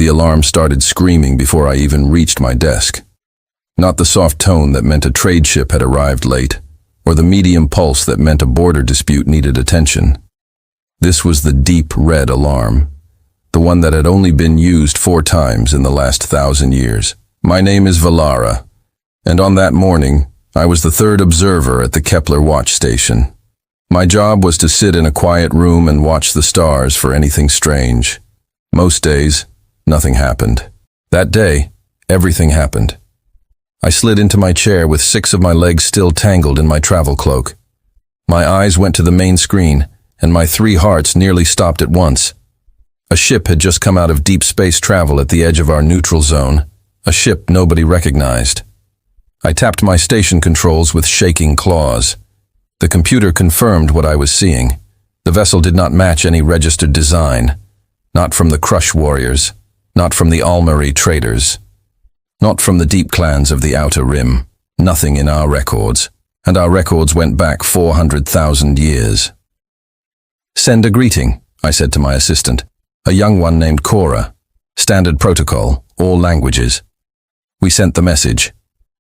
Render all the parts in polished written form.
The alarm started screaming before I even reached my desk. Not the soft tone that meant a trade ship had arrived late, or the medium pulse that meant a border dispute needed attention. This was the deep red alarm, the one that had only been used 4 times in the last 1,000 years. My name is Valara, and on that morning, I was the 3rd observer at the Kepler watch station. My job was to sit in a quiet room and watch the stars for anything strange. Most days, nothing happened. That day, everything happened. I slid into my chair with 6 of my legs still tangled in my travel cloak. My eyes went to the main screen, and my 3 hearts nearly stopped at once. A ship had just come out of deep space travel at the edge of our neutral zone, a ship nobody recognized. I tapped my station controls with shaking claws. The computer confirmed what I was seeing. The vessel did not match any registered design. Not from the Crush warriors, not from the Almari traders, not from the deep clans of the Outer Rim. Nothing in our records, and our records went back 400,000 years. "Send a greeting," I said to my assistant, a young one named Cora. "Standard protocol, all languages." We sent the message.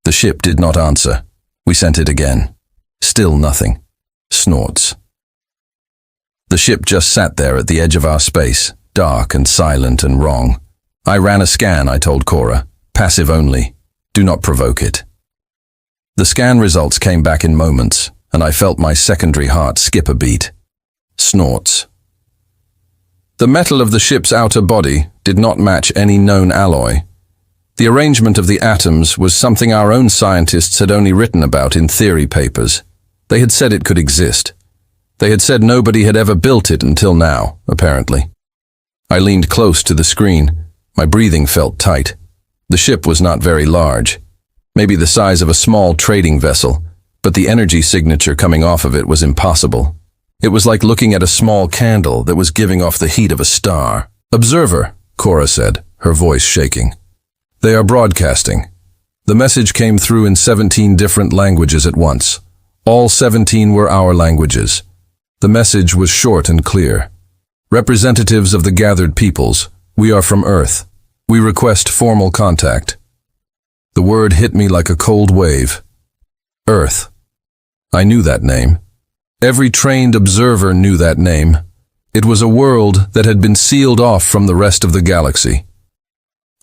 The ship did not answer. We sent it again. Still nothing. Snorts. The ship just sat there at the edge of our space, dark and silent and wrong. "I ran a scan," I told Cora. "Passive only. Do not provoke it." The scan results came back in moments, and I felt my secondary heart skip a beat. Snorts. The metal of the ship's outer body did not match any known alloy. The arrangement of the atoms was something our own scientists had only written about in theory papers. They had said it could exist. They had said nobody had ever built it until now, apparently. I leaned close to the screen. My breathing felt tight. The ship was not very large, maybe the size of a small trading vessel, but the energy signature coming off of it was impossible. It was like looking at a small candle that was giving off the heat of a star. "Observer," Cora said, her voice shaking. "They are broadcasting." The message came through in 17 different languages at once. All 17 were our languages. The message was short and clear. "Representatives of the gathered peoples, we are from Earth. We request formal contact." The word hit me like a cold wave. Earth. I knew that name. Every trained observer knew that name. It was a world that had been sealed off from the rest of the galaxy.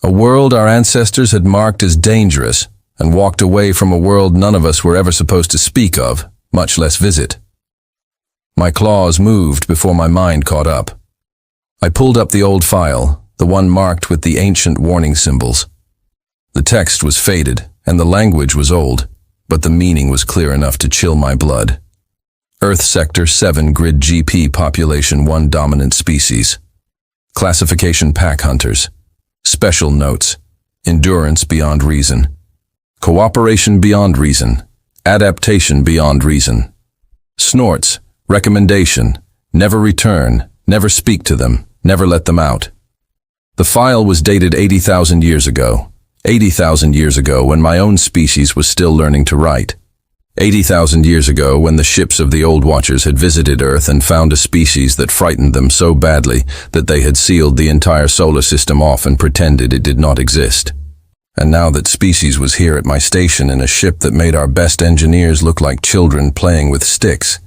A world our ancestors had marked as dangerous and walked away from a world none of us were ever supposed to speak of, much less visit. My claws moved before my mind caught up. I pulled up the old file, the one marked with the ancient warning symbols. The text was faded and the language was old, but the meaning was clear enough to chill my blood. Earth Sector 7 Grid GP Population 1 Dominant Species. Classification Pack Hunters. Special Notes. Endurance beyond reason. Cooperation beyond reason. Adaptation beyond reason. Snorts. Recommendation. Never return. Never speak to them. Never let them out. The file was dated 80,000 years ago. 80,000 years ago when my own species was still learning to write. 80,000 years ago when the ships of the Old Watchers had visited Earth and found a species that frightened them so badly that they had sealed the entire solar system off and pretended it did not exist. And now that species was here at my station in a ship that made our best engineers look like children playing with sticks.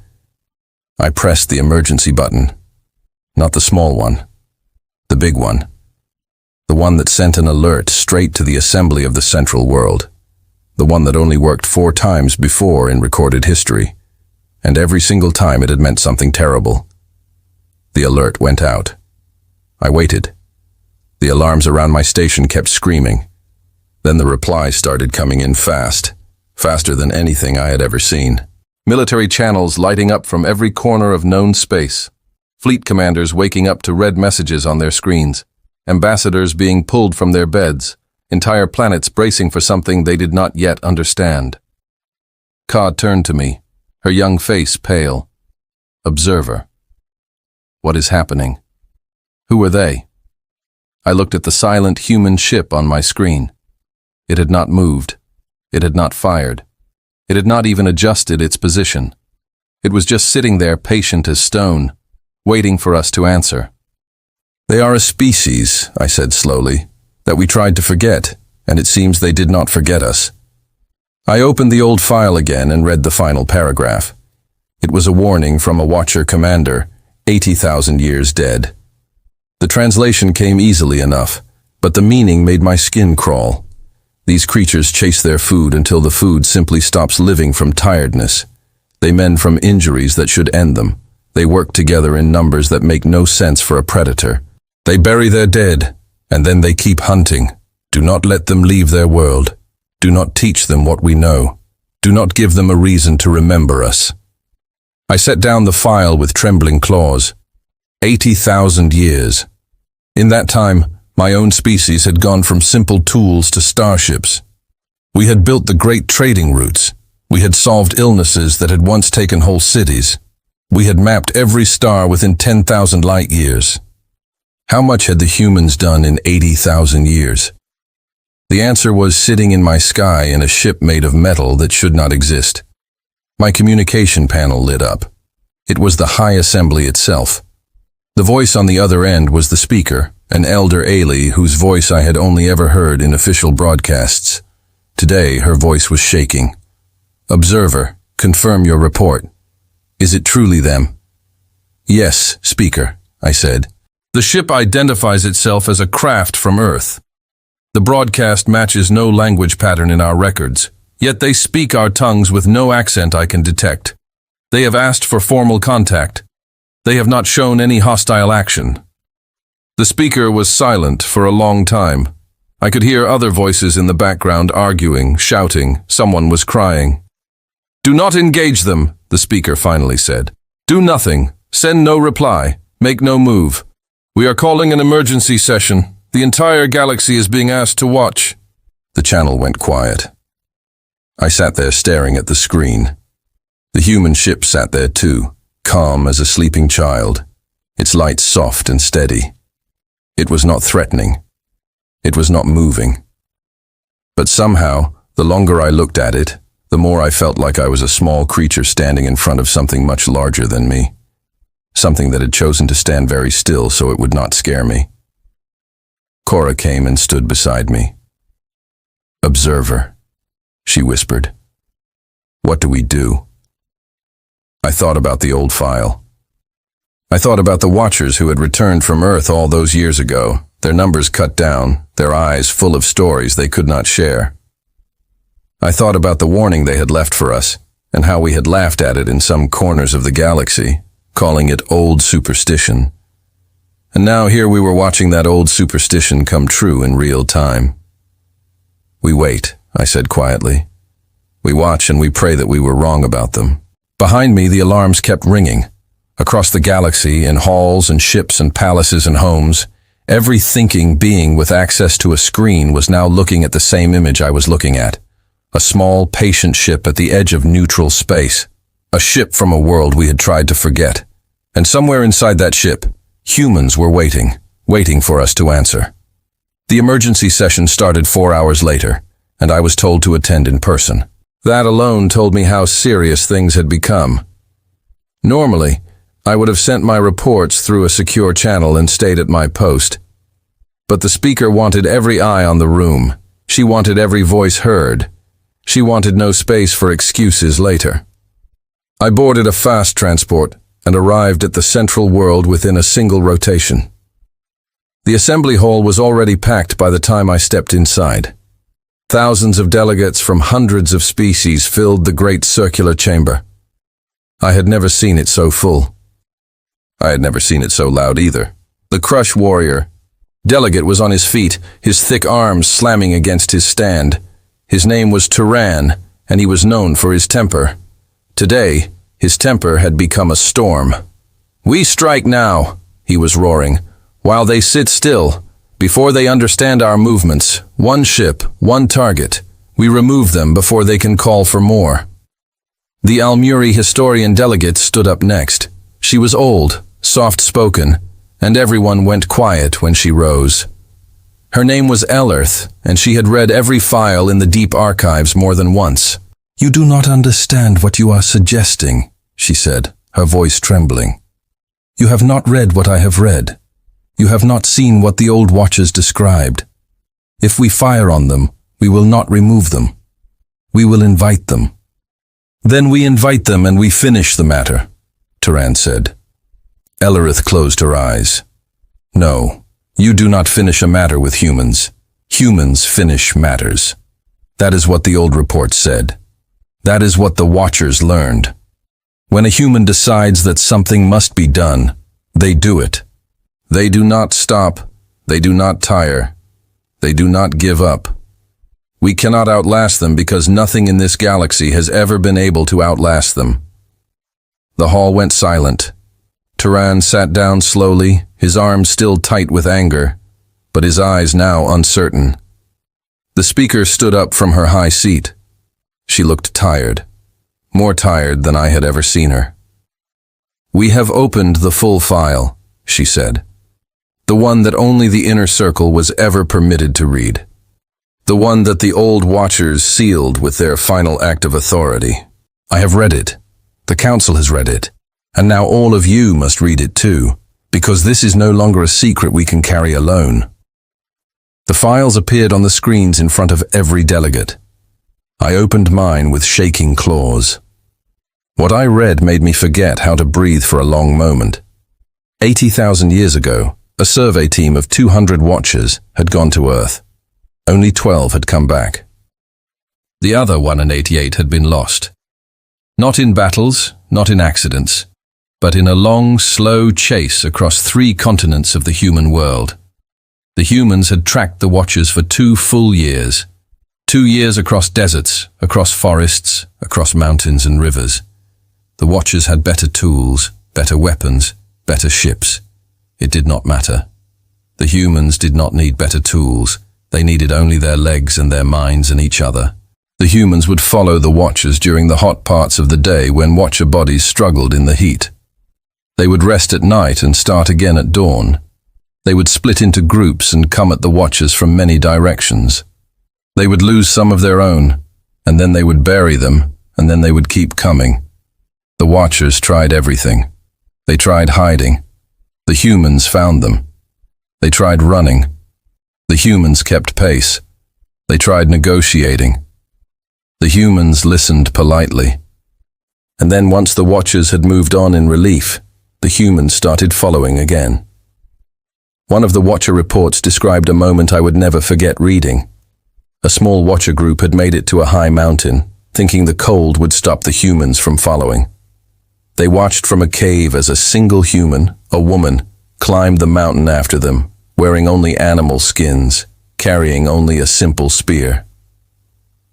I pressed the emergency button. Not the small one. The big one. The one that sent an alert straight to the assembly of the Central World. The one that only worked 4 times before in recorded history, and every single time it had meant something terrible. The alert went out. I waited. The alarms around my station kept screaming. Then the replies started coming in fast, faster than anything I had ever seen. Military channels lighting up from every corner of known space. Fleet commanders waking up to red messages on their screens. Ambassadors being pulled from their beds. Entire planets bracing for something they did not yet understand. Ka turned to me, her young face pale. "Observer. What is happening? Who are they?" I looked at the silent human ship on my screen. It had not moved. It had not fired. It had not even adjusted its position. It was just sitting there patient as stone, waiting for us to answer. They are a species, I said slowly, that we tried to forget, and it seems they did not forget us. I opened the old file again and read the final paragraph. It was a warning from a Watcher commander, 80,000 years dead. The translation came easily enough, but the meaning made my skin crawl. These creatures chase their food until the food simply stops living from tiredness. They mend from injuries that should end them. They work together in numbers that make no sense for a predator. They bury their dead, and then they keep hunting. Do not let them leave their world. Do not teach them what we know. Do not give them a reason to remember us. I set down the file with trembling claws. 80,000 years. In that time, my own species had gone from simple tools to starships. We had built the great trading routes. We had solved illnesses that had once taken whole cities. We had mapped every star within 10,000 light years. How much had the humans done in 80,000 years? The answer was sitting in my sky in a ship made of metal that should not exist. My communication panel lit up. It was the High Assembly itself. The voice on the other end was the speaker, an elder Ailey whose voice I had only ever heard in official broadcasts. Today, her voice was shaking. "Observer, confirm your report. Is it truly them?" "Yes, speaker," I said. "The ship identifies itself as a craft from Earth. The broadcast matches no language pattern in our records, yet they speak our tongues with no accent I can detect. They have asked for formal contact. They have not shown any hostile action." The speaker was silent for a long time. I could hear other voices in the background arguing, shouting. Someone was crying. "Do not engage them," the speaker finally said. "Do nothing. Send no reply. Make no move. We are calling an emergency session. The entire galaxy is being asked to watch." The channel went quiet. I sat there staring at the screen. The human ship sat there too, calm as a sleeping child, its lights soft and steady. It was not threatening. It was not moving. But somehow, the longer I looked at it, the more I felt like I was a small creature standing in front of something much larger than me. Something that had chosen to stand very still so it would not scare me. Cora came and stood beside me. "Observer," she whispered. "What do we do?" I thought about the old file. I thought about the Watchers who had returned from Earth all those years ago, their numbers cut down, their eyes full of stories they could not share. I thought about the warning they had left for us, and how we had laughed at it in some corners of the galaxy, calling it old superstition. And now here we were watching that old superstition come true in real time. "We wait," I said quietly. "We watch and we pray that we were wrong about them." Behind me, the alarms kept ringing. Across the galaxy, in halls and ships and palaces and homes, every thinking being with access to a screen was now looking at the same image I was looking at. A small, patient ship at the edge of neutral space. A ship from a world we had tried to forget. And somewhere inside that ship, humans were waiting for us to answer. The emergency session started 4 hours later, and I was told to attend in person. That alone told me how serious things had become. Normally, I would have sent my reports through a secure channel and stayed at my post. But the speaker wanted every eye on the room. She wanted every voice heard. She wanted no space for excuses later. I boarded a fast transport and arrived at the central world within a single rotation. The assembly hall was already packed by the time I stepped inside. Thousands of delegates from hundreds of species filled the great circular chamber. I had never seen it so full. I had never seen it so loud either. The Crush warrior delegate was on his feet, his thick arms slamming against his stand. His name was Turan, and he was known for his temper. Today, his temper had become a storm. "We strike now," he was roaring, "while they sit still. Before they understand our movements, one ship, one target. We remove them before they can call for more." The Almuri historian delegate stood up next. She was old, soft-spoken, and everyone went quiet when she rose. Her name was Elarth, and she had read every file in the deep archives more than once. "You do not understand what you are suggesting," she said, her voice trembling. "You have not read what I have read. You have not seen what the old watchers described. If we fire on them, we will not remove them. We will invite them. Then we invite them and we finish the matter, Turan said. Ellerith closed her eyes. No, you do not finish a matter with humans. Humans finish matters. That is what the old report said. That is what the Watchers learned. When a human decides that something must be done, they do it. They do not stop. They do not tire. They do not give up. We cannot outlast them because nothing in this galaxy has ever been able to outlast them. The hall went silent. Turan sat down slowly, his arms still tight with anger, but his eyes now uncertain. The speaker stood up from her high seat. She looked tired, more tired than I had ever seen her. We have opened the full file, she said. The one that only the inner circle was ever permitted to read. The one that the old Watchers sealed with their final act of authority. I have read it. The Council has read it. And now all of you must read it too, because this is no longer a secret we can carry alone. The files appeared on the screens in front of every delegate. I opened mine with shaking claws. What I read made me forget how to breathe for a long moment. 80,000 years ago, a survey team of 200 Watchers had gone to Earth. Only 12 had come back. The other 188 had been lost. Not in battles, not in accidents, but in a long, slow chase across 3 continents of the human world. The humans had tracked the Watchers for 2 full years. 2 years across deserts, across forests, across mountains and rivers. The Watchers had better tools, better weapons, better ships. It did not matter. The humans did not need better tools. They needed only their legs and their minds and each other. The humans would follow the Watchers during the hot parts of the day when Watcher bodies struggled in the heat. They would rest at night and start again at dawn. They would split into groups and come at the Watchers from many directions. They would lose some of their own, and then they would bury them, and then they would keep coming. The Watchers tried everything. They tried hiding. The humans found them. They tried running. The humans kept pace. They tried negotiating. The humans listened politely. And then once the Watchers had moved on in relief, the humans started following again. One of the Watcher reports described a moment I would never forget reading. A small Watcher group had made it to a high mountain, thinking the cold would stop the humans from following. They watched from a cave as a single human, a woman, climbed the mountain after them, wearing only animal skins, carrying only a simple spear.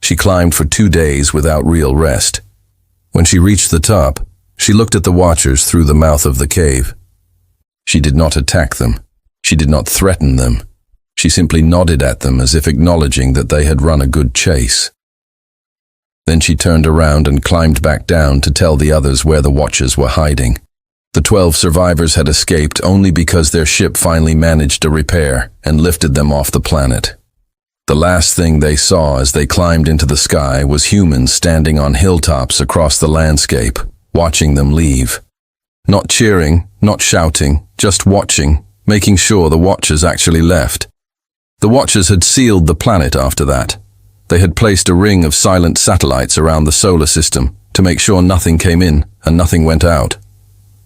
She climbed for 2 days without real rest. When she reached the top, she looked at the Watchers through the mouth of the cave. She did not attack them. She did not threaten them. She simply nodded at them as if acknowledging that they had run a good chase. Then she turned around and climbed back down to tell the others where the Watchers were hiding. The 12 survivors had escaped only because their ship finally managed a repair and lifted them off the planet. The last thing they saw as they climbed into the sky was humans standing on hilltops across the landscape, watching them leave. Not cheering, not shouting, just watching, making sure the Watchers actually left. The Watchers had sealed the planet after that. They had placed a ring of silent satellites around the solar system to make sure nothing came in and nothing went out.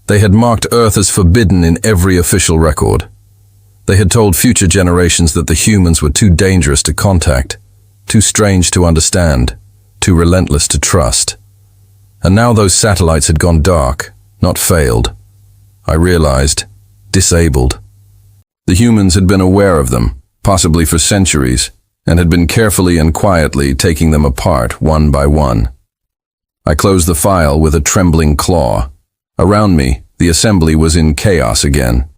They had marked Earth as forbidden in every official record. They had told future generations that the humans were too dangerous to contact, too strange to understand, too relentless to trust. And now those satellites had gone dark, not failed. I realized, disabled. The humans had been aware of them, possibly for centuries, and had been carefully and quietly taking them apart one by one. I closed the file with a trembling claw. Around me, the assembly was in chaos again.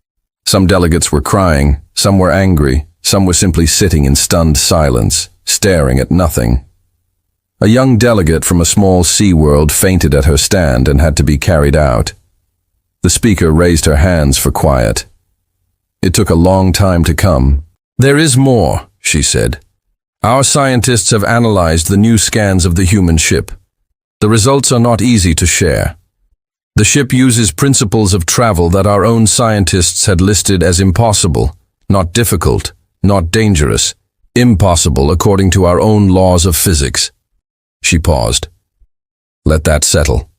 Some delegates were crying, some were angry, some were simply sitting in stunned silence, staring at nothing. A young delegate from a small sea world fainted at her stand and had to be carried out. The speaker raised her hands for quiet. It took a long time to come. "There is more," she said. "Our scientists have analyzed the new scans of the human ship. The results are not easy to share. The ship uses principles of travel that our own scientists had listed as impossible, not difficult, not dangerous, impossible according to our own laws of physics. She paused. Let that settle.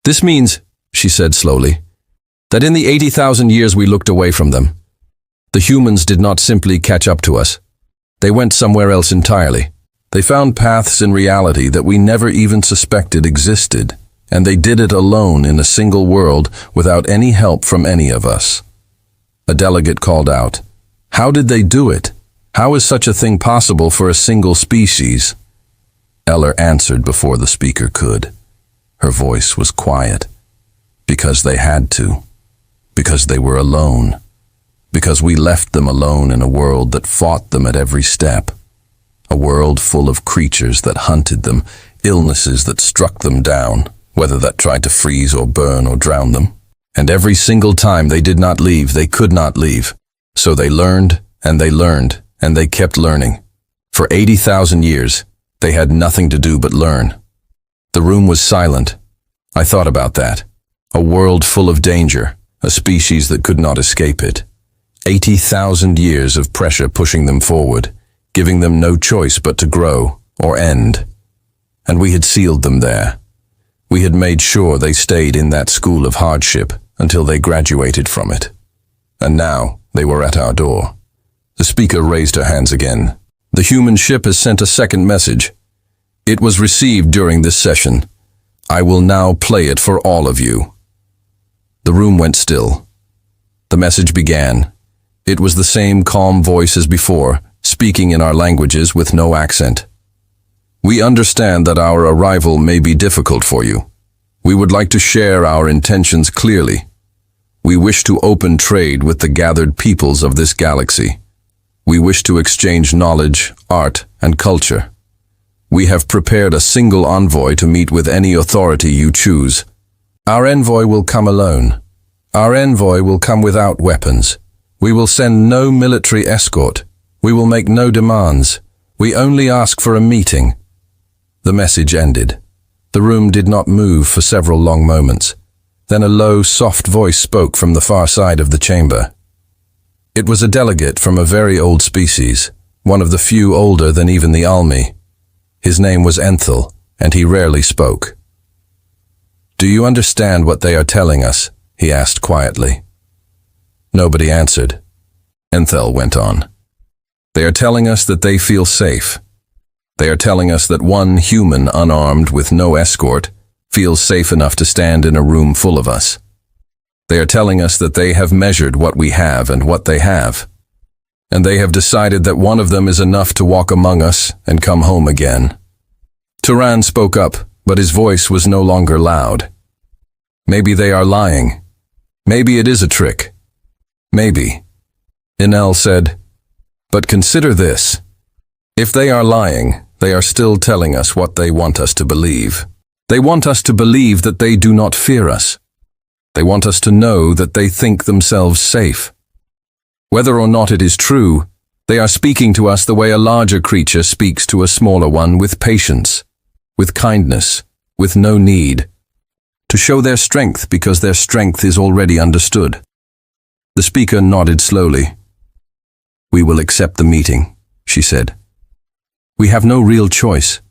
This means, she said slowly, that in the 80,000 years we looked away from them, the humans did not simply catch up to us. They went somewhere else entirely. They found paths in reality that we never even suspected existed, and they did it alone in a single world without any help from any of us. A delegate called out, "How did they do it? How is such a thing possible for a single species?" Eller answered before the speaker could. Her voice was quiet. Because they had to. Because they were alone. Because we left them alone in a world that fought them at every step. A world full of creatures that hunted them, illnesses that struck them down, whether that tried to freeze or burn or drown them. And every single time they did not leave, they could not leave. So they learned, and they learned, and they kept learning. For 80,000 years, they had nothing to do but learn. The room was silent. I thought about that. A world full of danger, a species that could not escape it. 80,000 years of pressure pushing them forward, giving them no choice but to grow or end. And we had sealed them there. We had made sure they stayed in that school of hardship until they graduated from it. And now they were at our door. The speaker raised her hands again. The human ship has sent a second message. It was received during this session. I will now play it for all of you. The room went still. The message began. It was the same calm voice as before, speaking in our languages with no accent. We understand that our arrival may be difficult for you. We would like to share our intentions clearly. We wish to open trade with the gathered peoples of this galaxy. We wish to exchange knowledge, art, and culture. We have prepared a single envoy to meet with any authority you choose. Our envoy will come alone. Our envoy will come without weapons. We will send no military escort. We will make no demands. We only ask for a meeting. The message ended. The room did not move for several long moments. Then a low, soft voice spoke from the far side of the chamber. It was a delegate from a very old species, one of the few older than even the Almi. His name was Enthel, and he rarely spoke. "Do you understand what they are telling us?" he asked quietly. Nobody answered. Enthel went on. "They are telling us that they feel safe. They are telling us that one human unarmed with no escort feels safe enough to stand in a room full of us. They are telling us that they have measured what we have and what they have. And they have decided that one of them is enough to walk among us and come home again." Turan spoke up, but his voice was no longer loud. "Maybe they are lying. Maybe it is a trick. Maybe." Enel said, "But consider this. If they are lying, they are still telling us what they want us to believe. They want us to believe that they do not fear us. They want us to know that they think themselves safe. Whether or not it is true, they are speaking to us the way a larger creature speaks to a smaller one, with patience, with kindness, with no need, to show their strength because their strength is already understood." The speaker nodded slowly. "We will accept the meeting," she said. "We have no real choice.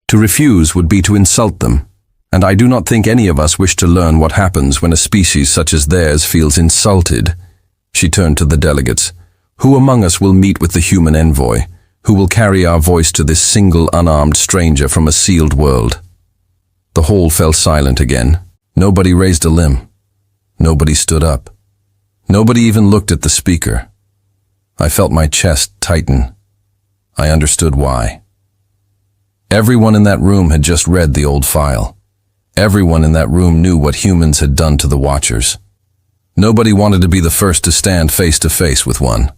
To refuse would be to insult them, and I do not think any of us wish to learn what happens when a species such as theirs feels insulted." She turned to the delegates. "Who among us will meet with the human envoy? Who will carry our voice to this single unarmed stranger from a sealed world?" The hall fell silent again. Nobody raised a limb. Nobody stood up. Nobody even looked at the speaker. I felt my chest tighten. I understood why. Everyone in that room had just read the old file. Everyone in that room knew what humans had done to the Watchers. Nobody wanted to be the first to stand face to face with one.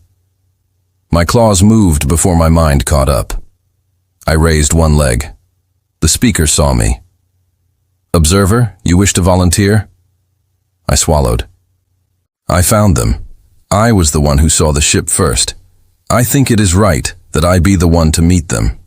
My claws moved before my mind caught up. I raised one leg. The speaker saw me. "Observer, you wish to volunteer?" I swallowed. "I found them. I was the one who saw the ship first. I think it is right that I be the one to meet them.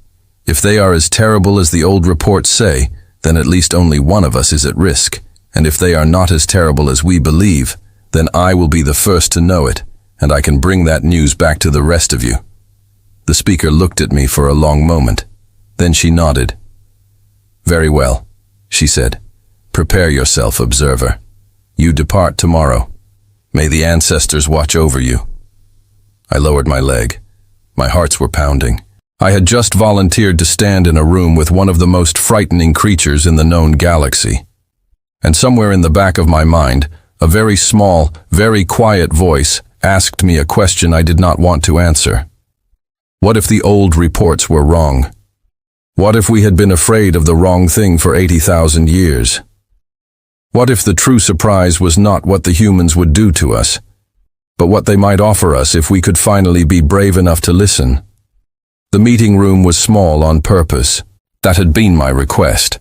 If they are as terrible as the old reports say, then at least only one of us is at risk, And if they are not as terrible as we believe, then I will be the first to know it, and I can bring that news back to the rest of you." The speaker looked at me for a long moment. Then she nodded. "Very well," she said. "Prepare yourself, observer. You depart tomorrow. May the ancestors watch over you." I lowered my leg. My hearts were pounding. I had just volunteered to stand in a room with one of the most frightening creatures in the known galaxy. And somewhere in the back of my mind, a very small, very quiet voice asked me a question I did not want to answer. What if the old reports were wrong? What if we had been afraid of the wrong thing for 80,000 years? What if the true surprise was not what the humans would do to us, but what they might offer us if we could finally be brave enough to listen? The meeting room was small on purpose. That had been my request.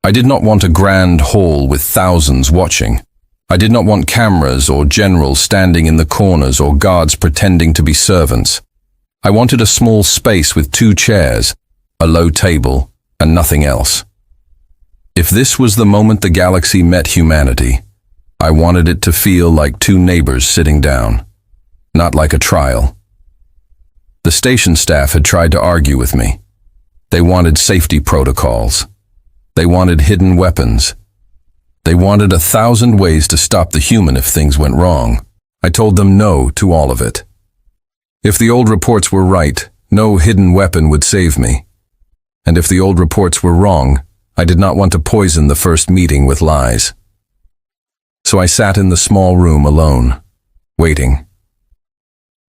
I did not want a grand hall with thousands watching. I did not want cameras or generals standing in the corners or guards pretending to be servants. I wanted a small space with 2 chairs, a low table, and nothing else. If this was the moment the galaxy met humanity, I wanted it to feel like 2 neighbors sitting down, not like a trial. The station staff had tried to argue with me. They wanted safety protocols. They wanted hidden weapons. They wanted 1,000 ways to stop the human if things went wrong. I told them no to all of it. If the old reports were right, no hidden weapon would save me. And if the old reports were wrong, I did not want to poison the first meeting with lies. So I sat in the small room alone, waiting.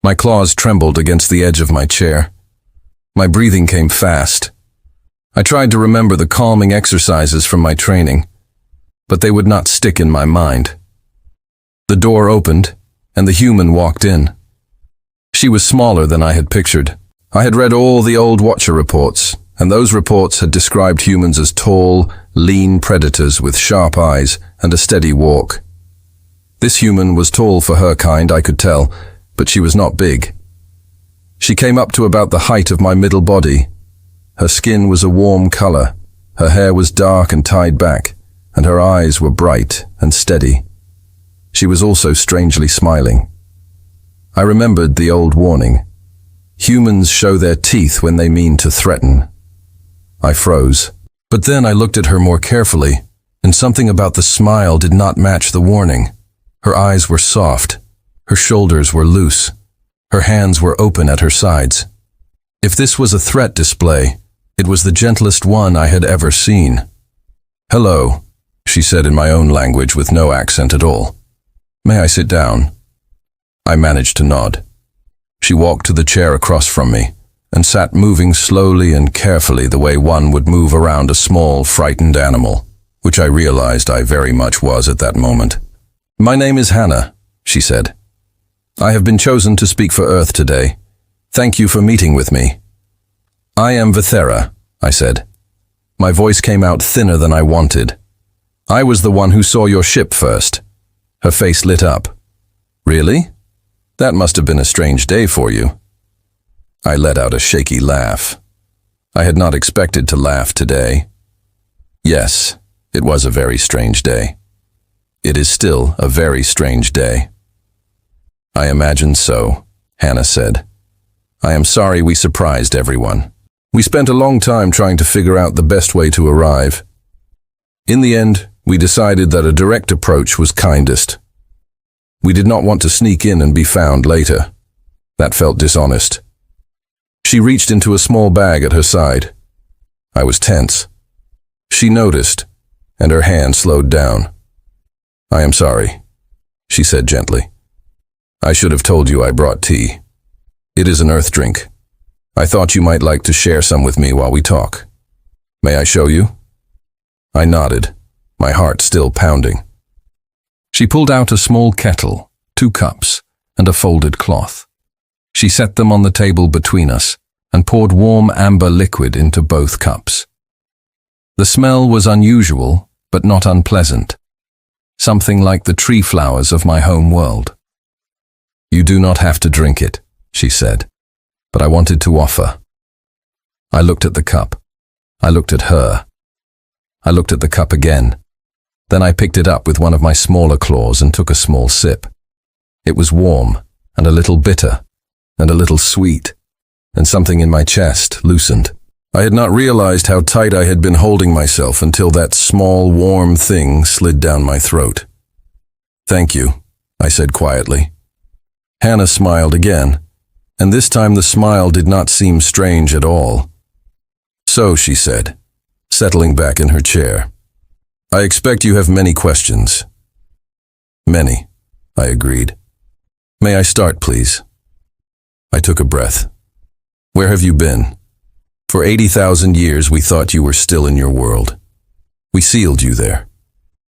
My claws trembled against the edge of my chair. My breathing came fast. I tried to remember the calming exercises from my training, but they would not stick in my mind. The door opened, and the human walked in. She was smaller than I had pictured. I had read all the old Watcher reports, and those reports had described humans as tall, lean predators with sharp eyes and a steady walk. This human was tall for her kind, I could tell, but she was not big. She came up to about the height of my middle body. Her skin was a warm color, her hair was dark and tied back, and her eyes were bright and steady. She was also strangely smiling. I remembered the old warning. Humans show their teeth when they mean to threaten. I froze. But then I looked at her more carefully, and something about the smile did not match the warning. Her eyes were soft. Her shoulders were loose. Her hands were open at her sides. If this was a threat display, it was the gentlest one I had ever seen. "Hello," she said in my own language with no accent at all. "May I sit down?" I managed to nod. She walked to the chair across from me and sat moving slowly and carefully the way one would move around a small, frightened animal, which I realized I very much was at that moment. "My name is Hannah," she said. "I have been chosen to speak for Earth today. Thank you for meeting with me." "I am Vithera," I said. My voice came out thinner than I wanted. "I was the one who saw your ship first." Her face lit up. "Really? That must have been a strange day for you." I let out a shaky laugh. I had not expected to laugh today. Yes, it was a very strange day. It is still a very strange day. "I imagine so," Hannah said. "I am sorry we surprised everyone. We spent a long time trying to figure out the best way to arrive. In the end, we decided that a direct approach was kindest. We did not want to sneak in and be found later. That felt dishonest." She reached into a small bag at her side. I was tense. She noticed, and her hand slowed down. "I am sorry," she said gently. "I should have told you I brought tea. It is an earth drink. I thought you might like to share some with me while we talk. May I show you?" I nodded, my heart still pounding. She pulled out a small kettle, 2 cups, and a folded cloth. She set them on the table between us and poured warm amber liquid into both cups. The smell was unusual, but not unpleasant. Something like the tree flowers of my home world. "You do not have to drink it," she said, "but I wanted to offer." I looked at the cup. I looked at her. I looked at the cup again. Then I picked it up with one of my smaller claws and took a small sip. It was warm, and a little bitter, and a little sweet, and something in my chest loosened. I had not realized how tight I had been holding myself until that small, warm thing slid down my throat. "Thank you," I said quietly. Hannah smiled again, and this time the smile did not seem strange at all. "So," she said, settling back in her chair, "I expect you have many questions." "Many," I agreed. "May I start, please?" I took a breath. "Where have you been? For 80,000 years we thought you were still in your world. We sealed you there.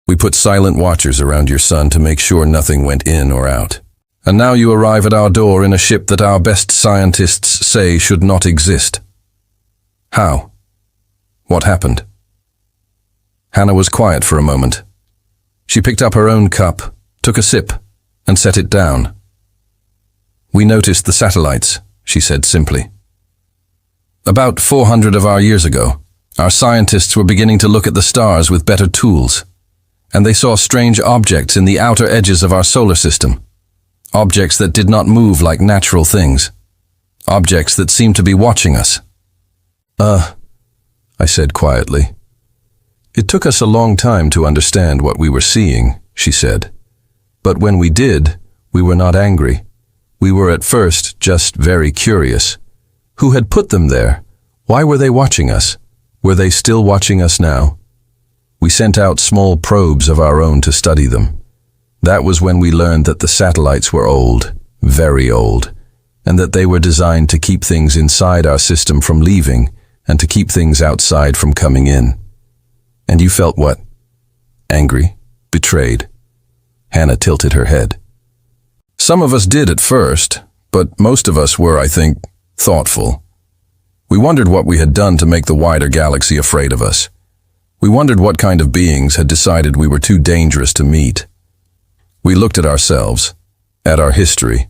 We put silent watchers around your sun to make sure nothing went in or out. And now you arrive at our door in a ship that our best scientists say should not exist. How? What happened?" Hannah was quiet for a moment. She picked up her own cup, took a sip, and set it down. "We noticed the satellites," she said simply. "About 400 of our years ago, our scientists were beginning to look at the stars with better tools, and they saw strange objects in the outer edges of our solar system. Objects that did not move like natural things. Objects that seemed to be watching us." I said quietly. "It took us a long time to understand what we were seeing," she said. "But when we did, we were not angry. We were at first just very curious. Who had put them there? Why were they watching us? Were they still watching us now? We sent out small probes of our own to study them. That was when we learned that the satellites were old, very old, and that they were designed to keep things inside our system from leaving and to keep things outside from coming in." "And you felt what? Angry? Betrayed?" Hannah tilted her head. "Some of us did at first, but most of us were, I think, thoughtful. We wondered what we had done to make the wider galaxy afraid of us. We wondered what kind of beings had decided we were too dangerous to meet. We looked at ourselves, at our history,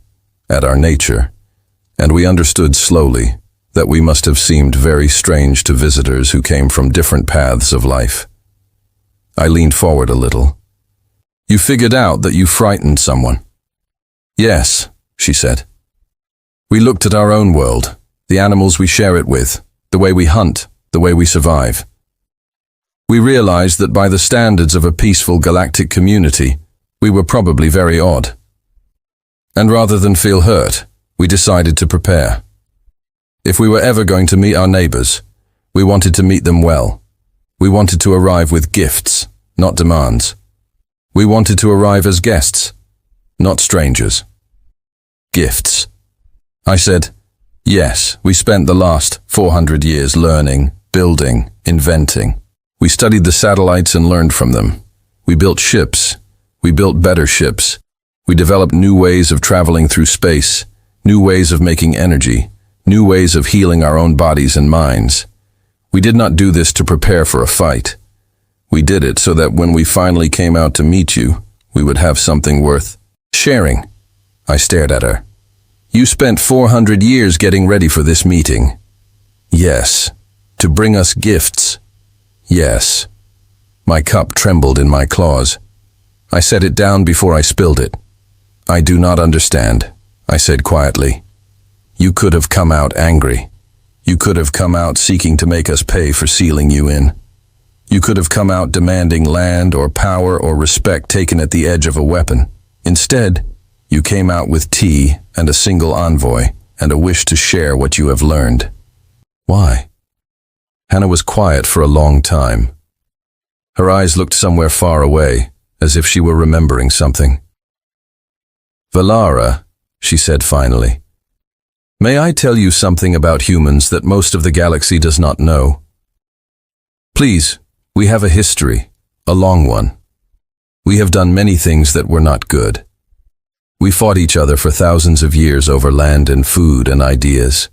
at our nature, and we understood slowly that we must have seemed very strange to visitors who came from different paths of life." I leaned forward a little. "You figured out that you frightened someone?" "Yes," she said. "We looked at our own world, the animals we share it with, the way we hunt, the way we survive. We realized that by the standards of a peaceful galactic community, we were probably very odd. And rather than feel hurt, we decided to prepare. If we were ever going to meet our neighbors, we wanted to meet them well. We wanted to arrive with gifts, not demands. We wanted to arrive as guests, not strangers." "Gifts?" I said. "Yes, we spent the last 400 years learning, building, inventing. We studied the satellites and learned from them. We built ships. We built better ships. We developed new ways of traveling through space, new ways of making energy, new ways of healing our own bodies and minds. We did not do this to prepare for a fight. We did it so that when we finally came out to meet you, we would have something worth sharing." I stared at her. "You spent 400 years getting ready for this meeting." "Yes." "To bring us gifts." "Yes." My cup trembled in my claws. I set it down before I spilled it. "I do not understand," I said quietly. "You could have come out angry. You could have come out seeking to make us pay for sealing you in. You could have come out demanding land or power or respect taken at the edge of a weapon. Instead, you came out with tea and a single envoy and a wish to share what you have learned." "Why?" Hannah was quiet for a long time. Her eyes looked somewhere far away, as if she were remembering something. "Valara," she said finally, "may I tell you something about humans that most of the galaxy does not know? Please, we have a history, a long one. We have done many things that were not good. We fought each other for thousands of years over land and food and ideas.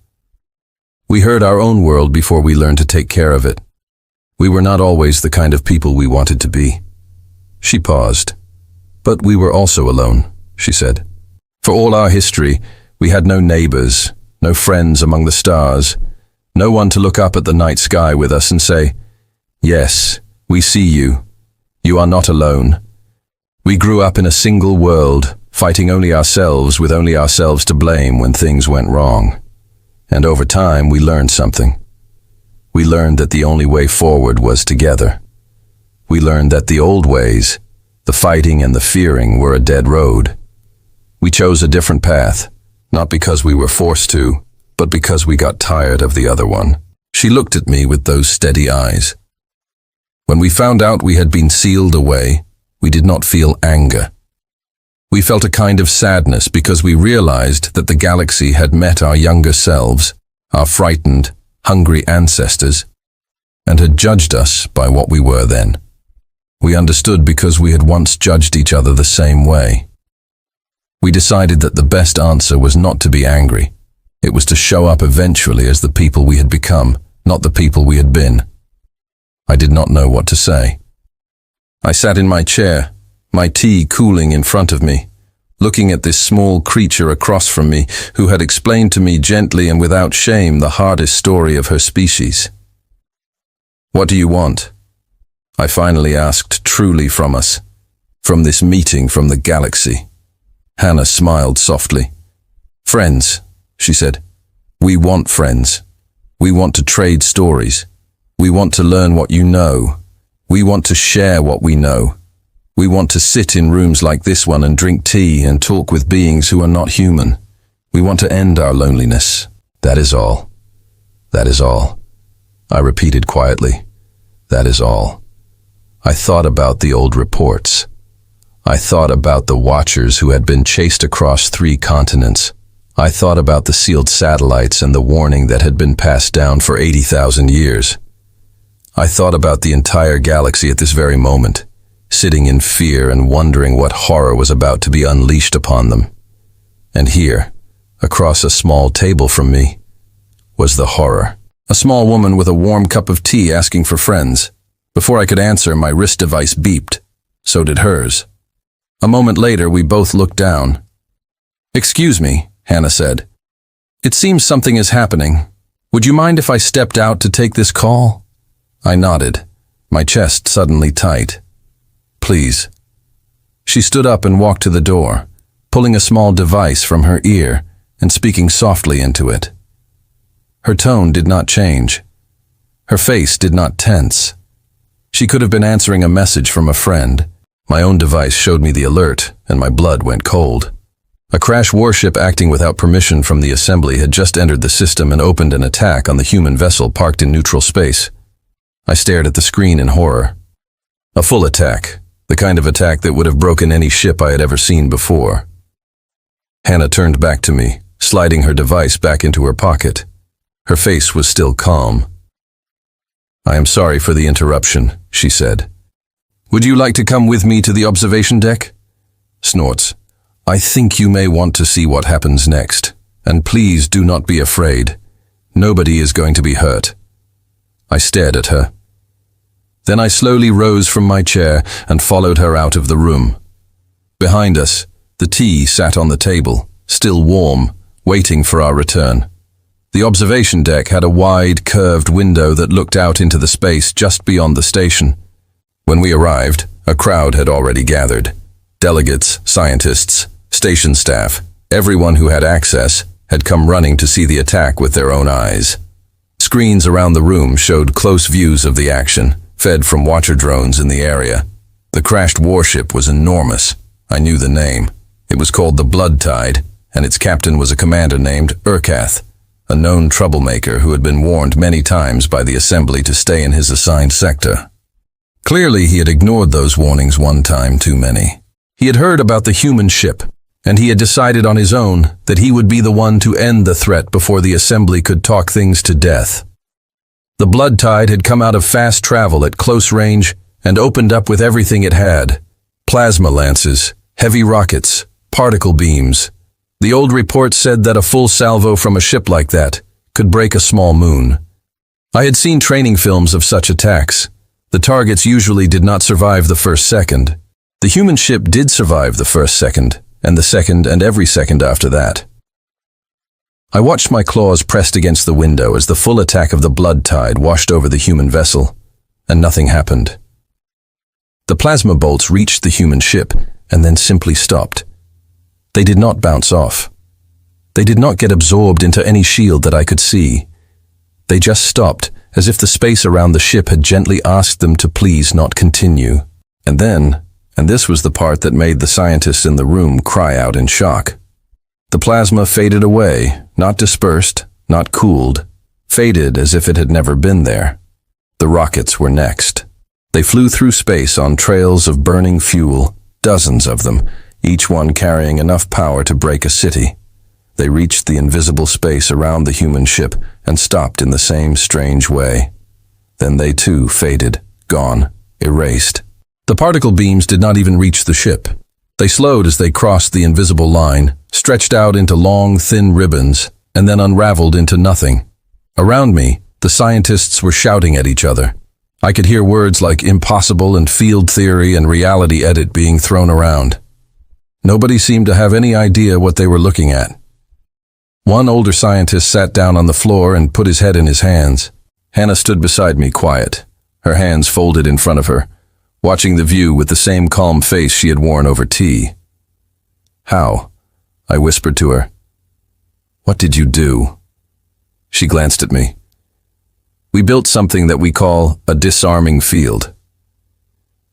We hurt our own world before we learned to take care of it. We were not always the kind of people we wanted to be." She paused. "But we were also alone," she said. "For all our history, we had no neighbors, no friends among the stars, no one to look up at the night sky with us and say, 'Yes, we see you. You are not alone. We grew up in a single world, fighting only ourselves with only ourselves to blame when things went wrong. And over time, we learned something. We learned that the only way forward was together. We learned that the old ways, the fighting and the fearing, were a dead road. We chose a different path, not because we were forced to, but because we got tired of the other one. She looked at me with those steady eyes. When we found out we had been sealed away, we did not feel anger. We felt a kind of sadness because we realized that the galaxy had met our younger selves, our frightened, hungry ancestors, and had judged us by what we were then. We understood because we had once judged each other the same way. We decided that the best answer was not to be angry. It was to show up eventually as the people we had become, not the people we had been. I did not know what to say. I sat in my chair, my tea cooling in front of me, looking at this small creature across from me who had explained to me gently and without shame the hardest story of her species. "What do you want?" I finally asked, truly from us, from this meeting from the galaxy. Hannah smiled softly. "Friends," she said. "We want friends. We want to trade stories. We want to learn what you know. We want to share what we know. We want to sit in rooms like this one and drink tea and talk with beings who are not human. We want to end our loneliness. That is all. That is all." I repeated quietly. That is all. I thought about the old reports. I thought about the watchers who had been chased across 3 continents. I thought about the sealed satellites and the warning that had been passed down for 80,000 years. I thought about the entire galaxy at this very moment, sitting in fear and wondering what horror was about to be unleashed upon them. And here, across a small table from me, was the horror. A small woman with a warm cup of tea asking for friends. Before I could answer, my wrist device beeped. So did hers. A moment later, we both looked down. "Excuse me," Hannah said. "It seems something is happening. Would you mind if I stepped out to take this call?" I nodded, my chest suddenly tight. "Please." She stood up and walked to the door, pulling a small device from her ear and speaking softly into it. Her tone did not change. Her face did not tense. She could have been answering a message from a friend. My own device showed me the alert, and my blood went cold. A crash warship acting without permission from the assembly had just entered the system and opened an attack on the human vessel parked in neutral space. I stared at the screen in horror. A full attack, the kind of attack that would have broken any ship I had ever seen before. Hannah turned back to me, sliding her device back into her pocket. Her face was still calm. "I am sorry for the interruption," she said. "Would you like to come with me to the observation deck?" Snorts. "I think you may want to see what happens next, and please do not be afraid. Nobody is going to be hurt." I stared at her. Then I slowly rose from my chair and followed her out of the room. Behind us, the tea sat on the table, still warm, waiting for our return. The observation deck had a wide, curved window that looked out into the space just beyond the station. When we arrived, a crowd had already gathered. Delegates, scientists, station staff, everyone who had access, had come running to see the attack with their own eyes. Screens around the room showed close views of the action, fed from watcher drones in the area. The crashed warship was enormous. I knew the name. It was called the Blood Tide, and its captain was a commander named Urkath, a known troublemaker who had been warned many times by the assembly to stay in his assigned sector. Clearly, he had ignored those warnings one time too many. He had heard about the human ship, and he had decided on his own that he would be the one to end the threat before the assembly could talk things to death. The Blood Tide had come out of fast travel at close range and opened up with everything it had: plasma lances, heavy rockets, particle beams. The old report said that a full salvo from a ship like that could break a small moon. I had seen training films of such attacks. The targets usually did not survive the first second. The human ship did survive the first second, and the second and every second after that. I watched my claws pressed against the window as the full attack of the Blood Tide washed over the human vessel, and nothing happened. The plasma bolts reached the human ship and then simply stopped. They did not bounce off. They did not get absorbed into any shield that I could see. They just stopped, as if the space around the ship had gently asked them to please not continue. And then, and this was the part that made the scientists in the room cry out in shock, the plasma faded away, not dispersed, not cooled, faded as if it had never been there. The rockets were next. They flew through space on trails of burning fuel, dozens of them, each one carrying enough power to break a city. They reached the invisible space around the human ship and stopped in the same strange way. Then they too faded, gone, erased. The particle beams did not even reach the ship. They slowed as they crossed the invisible line, stretched out into long, thin ribbons, and then unraveled into nothing. Around me, the scientists were shouting at each other. I could hear words like impossible and field theory and reality edit being thrown around. Nobody seemed to have any idea what they were looking at. One older scientist sat down on the floor and put his head in his hands. Hannah stood beside me, quiet, her hands folded in front of her, watching the view with the same calm face she had worn over tea. "How?" I whispered to her. "What did you do?" She glanced at me. "We built something that we call a disarming field.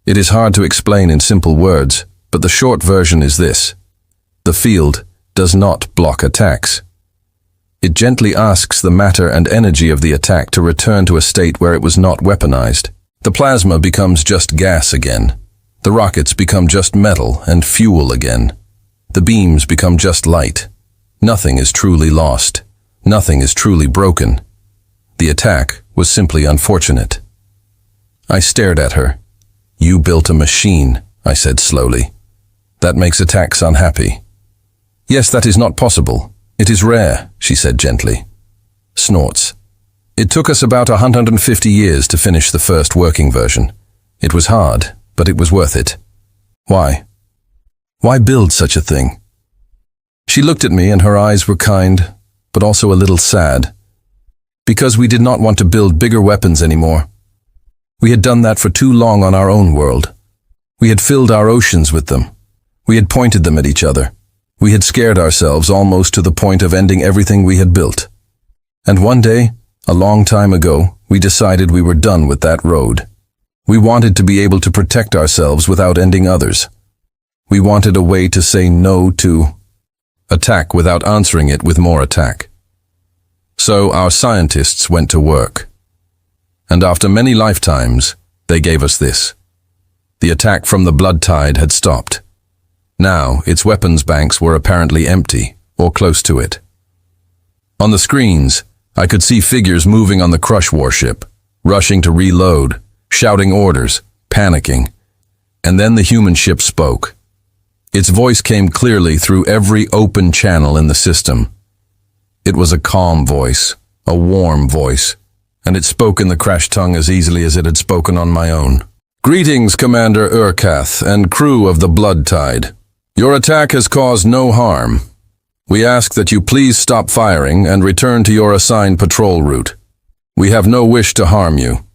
It is hard to explain in simple words, but the short version is this. The field does not block attacks. It gently asks the matter and energy of the attack to return to a state where it was not weaponized. The plasma becomes just gas again. The rockets become just metal and fuel again. The beams become just light. Nothing is truly lost. Nothing is truly broken. The attack was simply unfortunate." I stared at her. "You built a machine," I said slowly. "That makes attacks unhappy." "Yes, that is not possible. It is rare," she said gently. Snorts. "It took us about 150 years to finish the first working version. It was hard, but it was worth it." "Why? Why build such a thing?" She looked at me and her eyes were kind, but also a little sad. "Because we did not want to build bigger weapons anymore. We had done that for too long on our own world. We had filled our oceans with them. We had pointed them at each other. We had scared ourselves almost to the point of ending everything we had built. And one day, a long time ago, we decided we were done with that road. We wanted to be able to protect ourselves without ending others. We wanted a way to say no to attack without answering it with more attack. So our scientists went to work. And after many lifetimes, they gave us this. The attack from the blood tide had stopped. Now, its weapons banks were apparently empty, or close to it. On the screens, I could see figures moving on the crush warship, rushing to reload, shouting orders, panicking. And then the human ship spoke. Its voice came clearly through every open channel in the system. It was a calm voice, a warm voice, and it spoke in the crash tongue as easily as it had spoken on my own. "Greetings, Commander Urkath and crew of the Blood Tide. Your attack has caused no harm. We ask that you please stop firing and return to your assigned patrol route. We have no wish to harm you.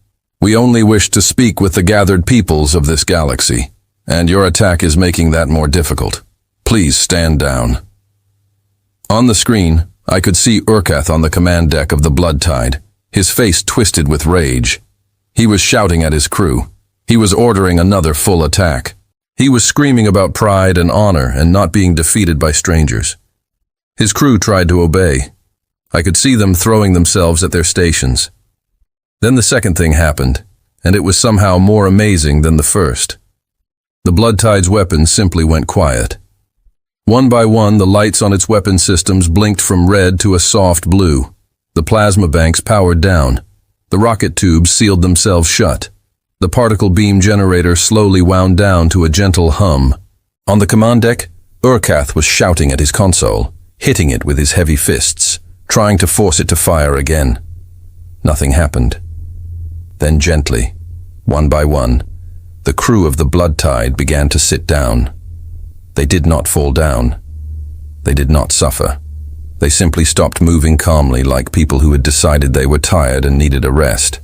We only wish to speak with the gathered peoples of this galaxy, and your attack is making that more difficult. Please stand down." On the screen, I could see Urkath on the command deck of the Blood Tide, his face twisted with rage. He was shouting at his crew. He was ordering another full attack. He was screaming about pride and honor and not being defeated by strangers. His crew tried to obey. I could see them throwing themselves at their stations. Then the second thing happened, and it was somehow more amazing than the first. The Blood Tide's weapons simply went quiet. One by one, the lights on its weapon systems blinked from red to a soft blue. The plasma banks powered down. The rocket tubes sealed themselves shut. The particle beam generator slowly wound down to a gentle hum. On the command deck, Urkath was shouting at his console, hitting it with his heavy fists, trying to force it to fire again. Nothing happened. Then gently, one by one, the crew of the Blood Tide began to sit down. They did not fall down. They did not suffer. They simply stopped moving calmly like people who had decided they were tired and needed a rest.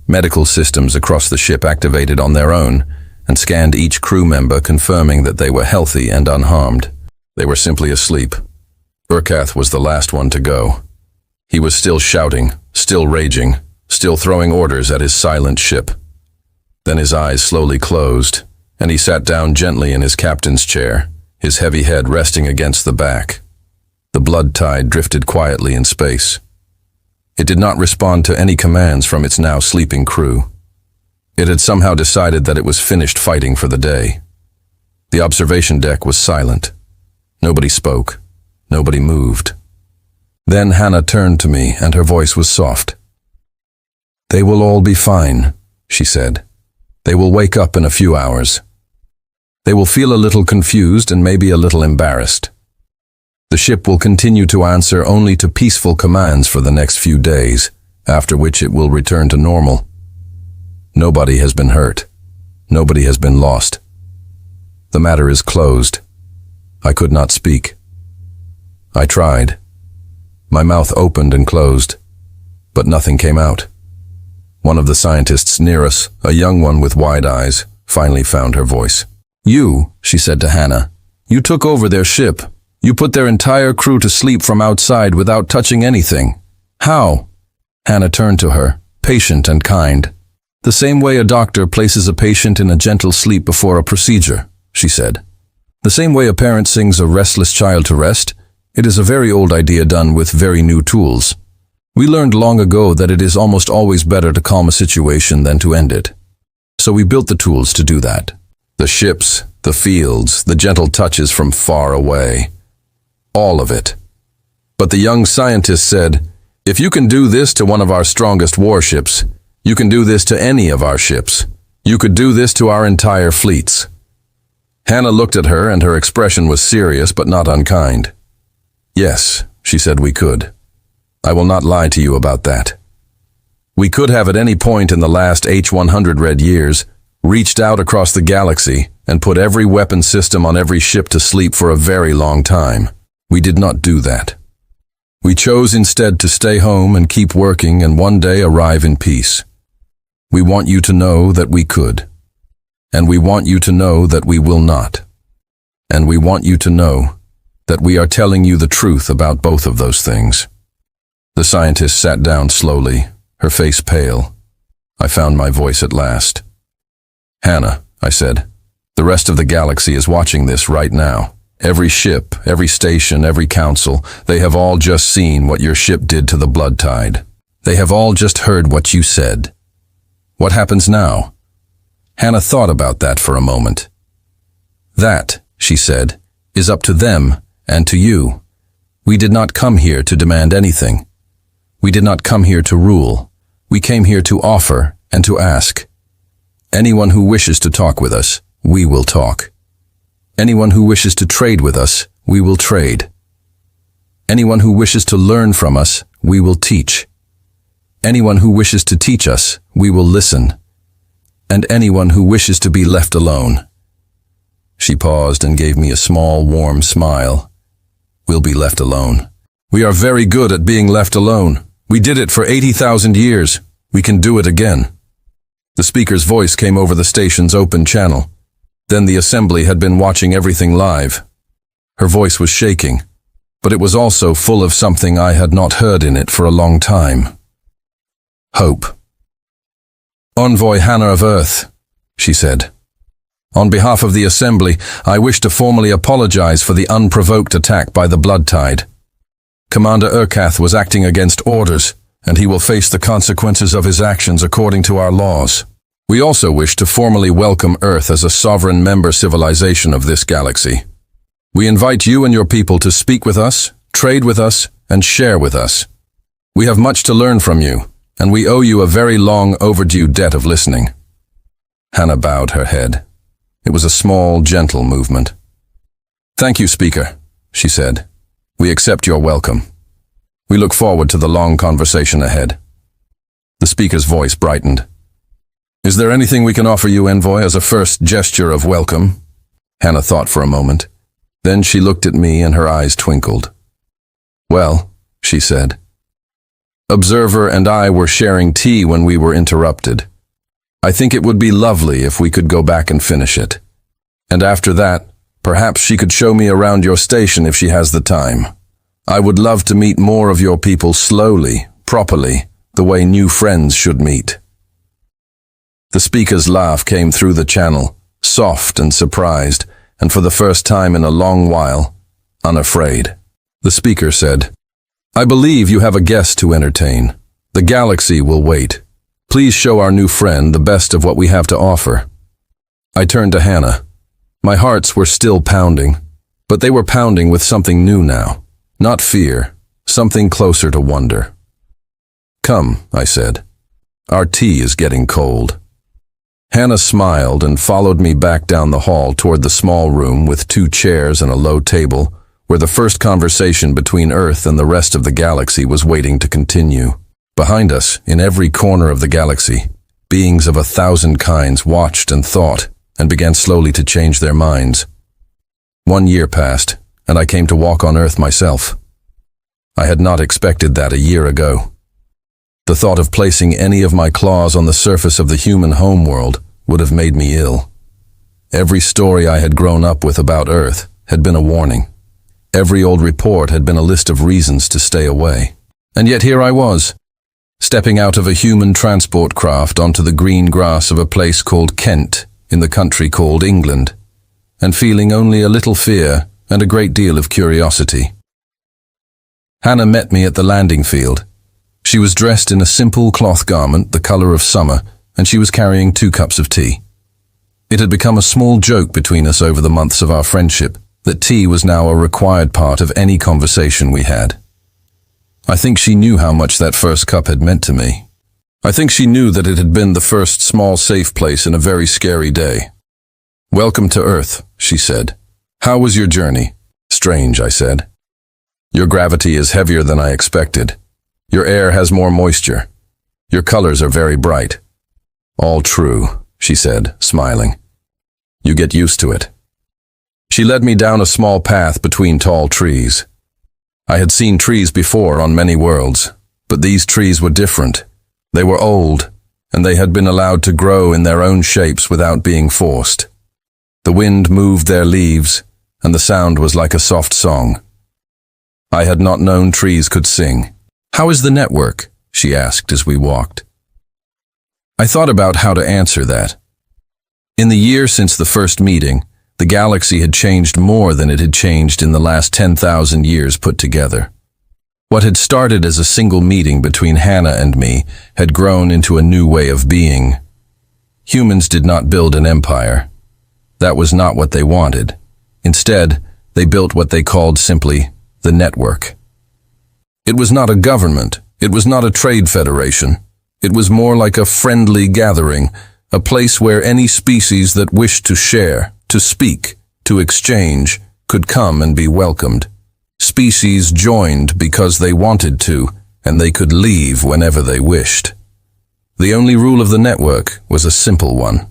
Medical systems across the ship activated on their own, and scanned each crew member, confirming that they were healthy and unharmed. They were simply asleep. Urkath was the last one to go. He was still shouting, still raging, still throwing orders at his silent ship. Then his eyes slowly closed, and he sat down gently in his captain's chair, his heavy head resting against the back. The blood tide drifted quietly in space. It did not respond to any commands from its now sleeping crew. It had somehow decided that it was finished fighting for the day. The observation deck was silent. Nobody spoke. Nobody moved. Then Hannah turned to me, and her voice was soft. "They will all be fine," she said. "They will wake up in a few hours. They will feel a little confused and maybe a little embarrassed. The ship will continue to answer only to peaceful commands for the next few days, after which it will return to normal. Nobody has been hurt. Nobody has been lost. The matter is closed." I could not speak. I tried. My mouth opened and closed, but nothing came out. One of the scientists near us, a young one with wide eyes, finally found her voice. "You," she said to Hannah, "you took over their ship. You put their entire crew to sleep from outside without touching anything. How?" Hannah turned to her, patient and kind. "The same way a doctor places a patient in a gentle sleep before a procedure," she said. "The same way a parent sings a restless child to rest. It is a very old idea done with very new tools. We learned long ago that it is almost always better to calm a situation than to end it. So we built the tools to do that. The ships, the fields, the gentle touches from far away. All of it. But the young scientist said, 'If you can do this to one of our strongest warships, you can do this to any of our ships. You could do this to our entire fleets.'" Hannah looked at her, and her expression was serious but not unkind. "Yes," she said, "we could. I will not lie to you about that. We could have at any point in the last H100 red years reached out across the galaxy and put every weapon system on every ship to sleep for a very long time. We did not do that. We chose instead to stay home and keep working and one day arrive in peace. We want you to know that we could. And we want you to know that we will not. And we want you to know that we are telling you the truth about both of those things." The scientist sat down slowly, her face pale. I found my voice at last. "Hannah," I said, "the rest of the galaxy is watching this right now. Every ship, every station, every council, they have all just seen what your ship did to the blood tide. They have all just heard what you said. What happens now?" Hannah thought about that for a moment. "That," she said, "is up to them and to you. We did not come here to demand anything. We did not come here to rule. We came here to offer and to ask. Anyone who wishes to talk with us, we will talk. Anyone who wishes to trade with us, we will trade. Anyone who wishes to learn from us, we will teach. Anyone who wishes to teach us, we will listen. And anyone who wishes to be left alone." She paused and gave me a small, warm smile. "We'll be left alone. We are very good at being left alone. We did it for 80,000 years. We can do it again." The speaker's voice came over the station's open channel. Then the assembly had been watching everything live. Her voice was shaking, but it was also full of something I had not heard in it for a long time. Hope. "Envoy Hannah of Earth," she said. "On behalf of the Assembly, I wish to formally apologize for the unprovoked attack by the blood tide. Commander Urkath was acting against orders, and he will face the consequences of his actions according to our laws. We also wish to formally welcome Earth as a sovereign member civilization of this galaxy. We invite you and your people to speak with us, trade with us, and share with us. We have much to learn from you, and we owe you a very long overdue debt of listening." Hannah bowed her head. It was a small, gentle movement. "Thank you, Speaker," she said. "We accept your welcome. We look forward to the long conversation ahead." The speaker's voice brightened. "Is there anything we can offer you, Envoy, as a first gesture of welcome?" Hannah thought for a moment. Then she looked at me and her eyes twinkled. "Well," she said. "Observer and I were sharing tea when we were interrupted. I think it would be lovely if we could go back and finish it. And after that, perhaps she could show me around your station if she has the time. I would love to meet more of your people slowly, properly, the way new friends should meet." The speaker's laugh came through the channel, soft and surprised, and for the first time in a long while, unafraid. The speaker said, "I believe you have a guest to entertain. The galaxy will wait. Please show our new friend the best of what we have to offer." I turned to Hannah. My hearts were still pounding, but they were pounding with something new now. Not fear, something closer to wonder. "Come," I said. "Our tea is getting cold." Hannah smiled and followed me back down the hall toward the small room with 2 chairs and a low table, where the first conversation between Earth and the rest of the galaxy was waiting to continue. Behind us, in every corner of the galaxy, beings of 1,000 kinds watched and thought, and began slowly to change their minds. 1 year passed, and I came to walk on Earth myself. I had not expected that a year ago. The thought of placing any of my claws on the surface of the human homeworld would have made me ill. Every story I had grown up with about Earth had been a warning. Every old report had been a list of reasons to stay away. And yet here I was, stepping out of a human transport craft onto the green grass of a place called Kent in the country called England, and feeling only a little fear and a great deal of curiosity. Hannah met me at the landing field. She was dressed in a simple cloth garment the color of summer, and she was carrying 2 cups of tea. It had become a small joke between us over the months of our friendship that tea was now a required part of any conversation we had. I think she knew how much that first cup had meant to me. I think she knew that it had been the first small safe place in a very scary day. "Welcome to Earth," she said. "How was your journey?" "Strange," I said. "Your gravity is heavier than I expected. Your air has more moisture. Your colors are very bright." "All true," she said, smiling. "You get used to it." She led me down a small path between tall trees. I had seen trees before on many worlds, but these trees were different. They were old, and they had been allowed to grow in their own shapes without being forced. The wind moved their leaves, and the sound was like a soft song. I had not known trees could sing. "How is the network?" she asked as we walked. I thought about how to answer that. In the year since the first meeting, the galaxy had changed more than it had changed in the last 10,000 years put together. What had started as a single meeting between Hannah and me had grown into a new way of being. Humans did not build an empire. That was not what they wanted. Instead, they built what they called simply the network. It was not a government. It was not a trade federation. It was more like a friendly gathering, a place where any species that wished to share, to speak, to exchange, could come and be welcomed. Species joined because they wanted to, and they could leave whenever they wished. The only rule of the network was a simple one.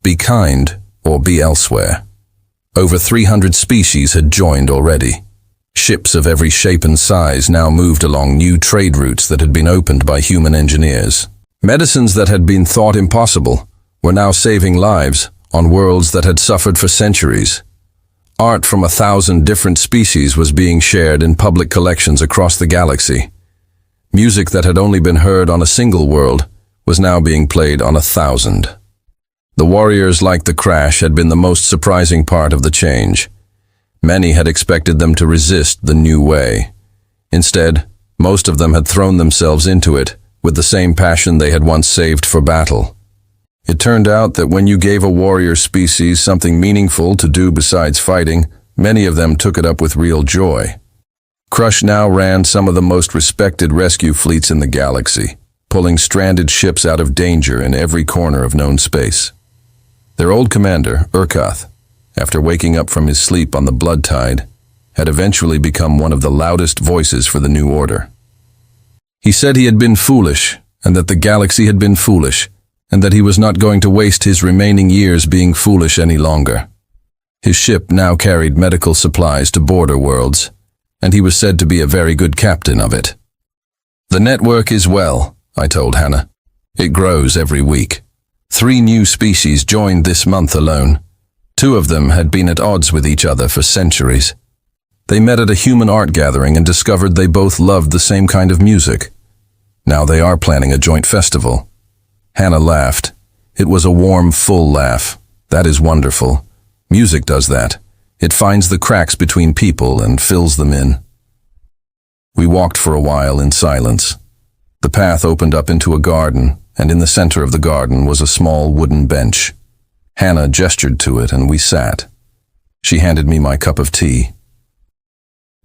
Be kind or be elsewhere. Over 300 species had joined already. Ships of every shape and size now moved along new trade routes that had been opened by human engineers. Medicines that had been thought impossible were now saving lives on worlds that had suffered for centuries. Art from 1,000 different species was being shared in public collections across the galaxy. Music that had only been heard on a single world was now being played on 1,000. The warriors like the crash had been the most surprising part of the change. Many had expected them to resist the new way. Instead, most of them had thrown themselves into it with the same passion they had once saved for battle. It turned out that when you gave a warrior species something meaningful to do besides fighting, many of them took it up with real joy. Crush now ran some of the most respected rescue fleets in the galaxy, pulling stranded ships out of danger in every corner of known space. Their old commander, Urkath, after waking up from his sleep on the blood tide, had eventually become one of the loudest voices for the new order. He said he had been foolish, and that the galaxy had been foolish, and that he was not going to waste his remaining years being foolish any longer. His ship now carried medical supplies to border worlds, and he was said to be a very good captain of it. "The network is well," I told Hannah. "It grows every week. 3 new species joined this month alone. 2 of them had been at odds with each other for centuries. They met at a human art gathering and discovered they both loved the same kind of music. Now they are planning a joint festival. Hannah laughed. It was a warm, full laugh. That is wonderful. Music does that. It finds the cracks between people and fills them in. We walked for a while in silence. The path opened up into a garden, and in the center of the garden was a small wooden bench. Hannah gestured to it, and we sat. She handed me my cup of tea.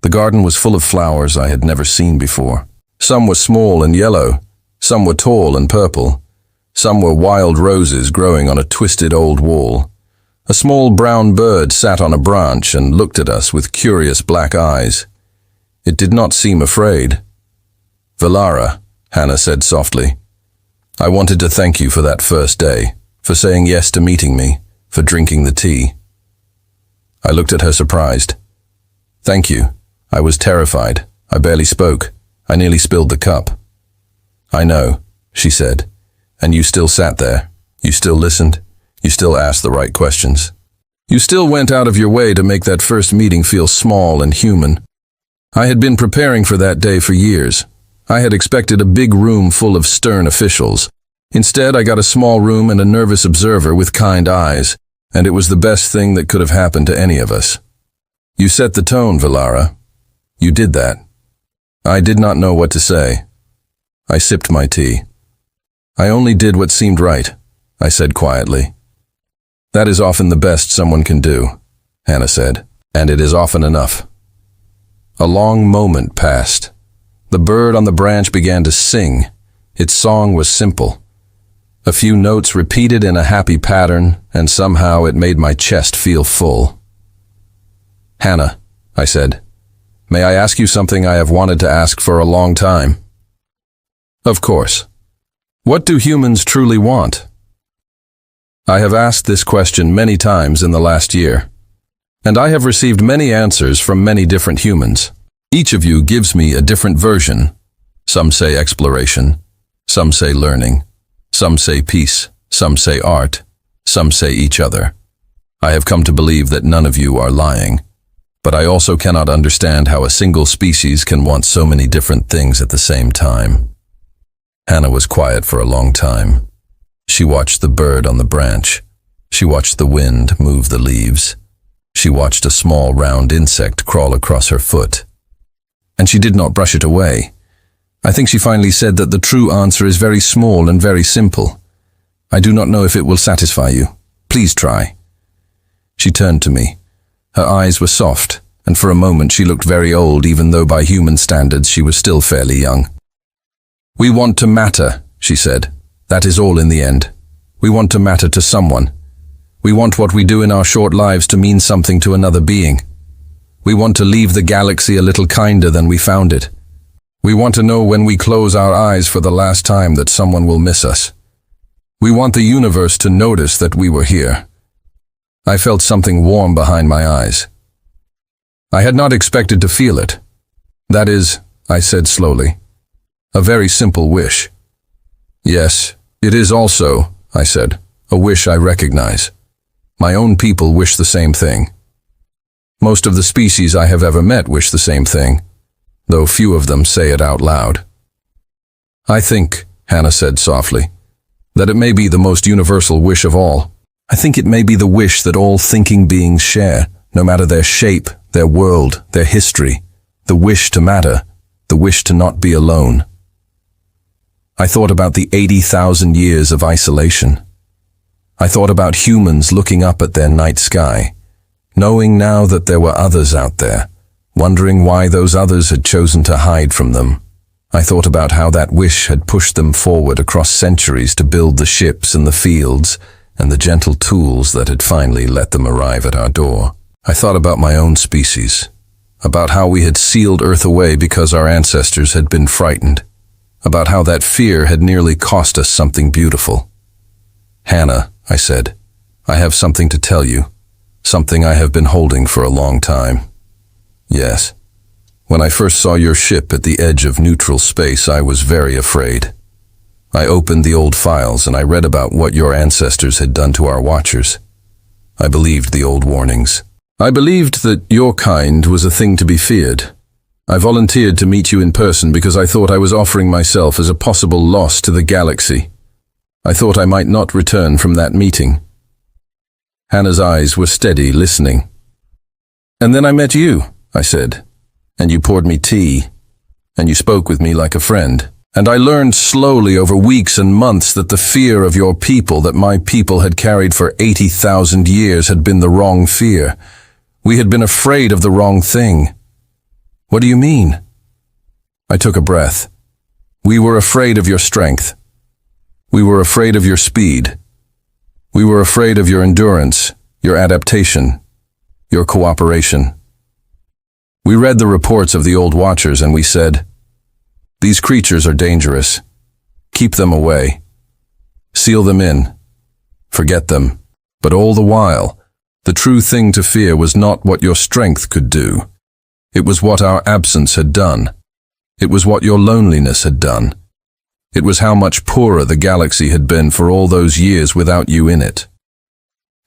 The garden was full of flowers I had never seen before. Some were small and yellow, some were tall and purple, some were wild roses growing on a twisted old wall. A small brown bird sat on a branch and looked at us with curious black eyes. It did not seem afraid. "Valara," Hannah said softly, "I wanted to thank you for that first day, for saying yes to meeting me, for drinking the tea." I looked at her surprised. "Thank you. I was terrified. I barely spoke. I nearly spilled the cup." "I know," she said, "and you still sat there. You still listened. You still asked the right questions. You still went out of your way to make that first meeting feel small and human." I had been preparing for that day for years. I had expected a big room full of stern officials. Instead, I got a small room and a nervous observer with kind eyes, and it was the best thing that could have happened to any of us. "You set the tone, Valara. You did that." I did not know what to say. I sipped my tea. "I only did what seemed right," I said quietly. "That is often the best someone can do," Hannah said, "and it is often enough." A long moment passed. The bird on the branch began to sing. Its song was simple. A few notes repeated in a happy pattern, and somehow it made my chest feel full. "Hannah," I said, "may I ask you something I have wanted to ask for a long time?" "Of course. What do humans truly want?" I have asked this question many times in the last year, and I have received many answers from many different humans. Each of you gives me a different version. Some say exploration, some say learning, some say peace, some say art, some say each other. I have come to believe that none of you are lying, but I also cannot understand how a single species can want so many different things at the same time. Hannah was quiet for a long time. She watched the bird on the branch. She watched the wind move the leaves. She watched a small round insect crawl across her foot. And she did not brush it away. I think she finally said that the true answer is very small and very simple. "I do not know if it will satisfy you. Please try." She turned to me. Her eyes were soft, and for a moment she looked very old, even though by human standards she was still fairly young. "We want to matter," she said. "That is all in the end. We want to matter to someone. We want what we do in our short lives to mean something to another being. We want to leave the galaxy a little kinder than we found it. We want to know when we close our eyes for the last time that someone will miss us. We want the universe to notice that we were here." I felt something warm behind my eyes. I had not expected to feel it. "That is," I said slowly, "a very simple wish." "Yes, it is also," I said, "a wish I recognize. My own people wish the same thing. Most of the species I have ever met wish the same thing, though few of them say it out loud." "I think," Hannah said softly, "that it may be the most universal wish of all. I think it may be the wish that all thinking beings share, no matter their shape, their world, their history, the wish to matter, the wish to not be alone." I thought about the 80,000 years of isolation. I thought about humans looking up at their night sky, knowing now that there were others out there, wondering why those others had chosen to hide from them. I thought about how that wish had pushed them forward across centuries to build the ships and the fields and the gentle tools that had finally let them arrive at our door. I thought about my own species, about how we had sealed Earth away because our ancestors had been frightened, about how that fear had nearly cost us something beautiful. "Hannah," I said, "I have something to tell you, something I have been holding for a long time." "Yes. When I first saw your ship at the edge of neutral space, I was very afraid. I opened the old files and I read about what your ancestors had done to our watchers. I believed the old warnings. I believed that your kind was a thing to be feared. I volunteered to meet you in person because I thought I was offering myself as a possible loss to the galaxy. I thought I might not return from that meeting. Hannah's eyes were steady, listening. And then I met you, I said, and you poured me tea, and you spoke with me like a friend. And I learned slowly over weeks and months that the fear of your people that my people had carried for 80,000 years had been the wrong fear. We had been afraid of the wrong thing. What do you mean? I took a breath. We were afraid of your strength. We were afraid of your speed. We were afraid of your endurance, your adaptation, your cooperation. We read the reports of the old watchers and we said, these creatures are dangerous. Keep them away. Seal them in. Forget them. But all the while, the true thing to fear was not what your strength could do. It was what our absence had done. It was what your loneliness had done. It was how much poorer the galaxy had been for all those years without you in it.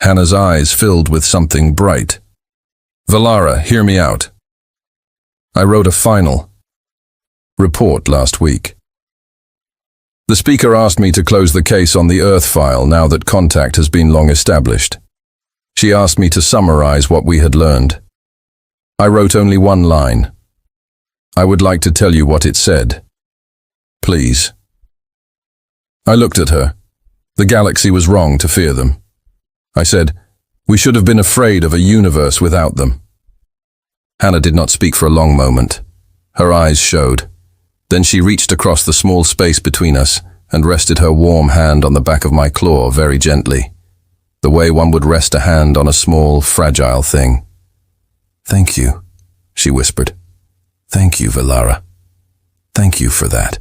Hannah's eyes filled with something bright. Valara, hear me out. I wrote a final report last week. The speaker asked me to close the case on the Earth file now that contact has been long established. She asked me to summarize what we had learned. I wrote only one line. I would like to tell you what it said. Please. I looked at her. The galaxy was wrong to fear them. I said, we should have been afraid of a universe without them. Hannah did not speak for a long moment. Her eyes showed. Then she reached across the small space between us and rested her warm hand on the back of my claw very gently, the way one would rest a hand on a small, fragile thing. Thank you, she whispered. Thank you, Valara. Thank you for that.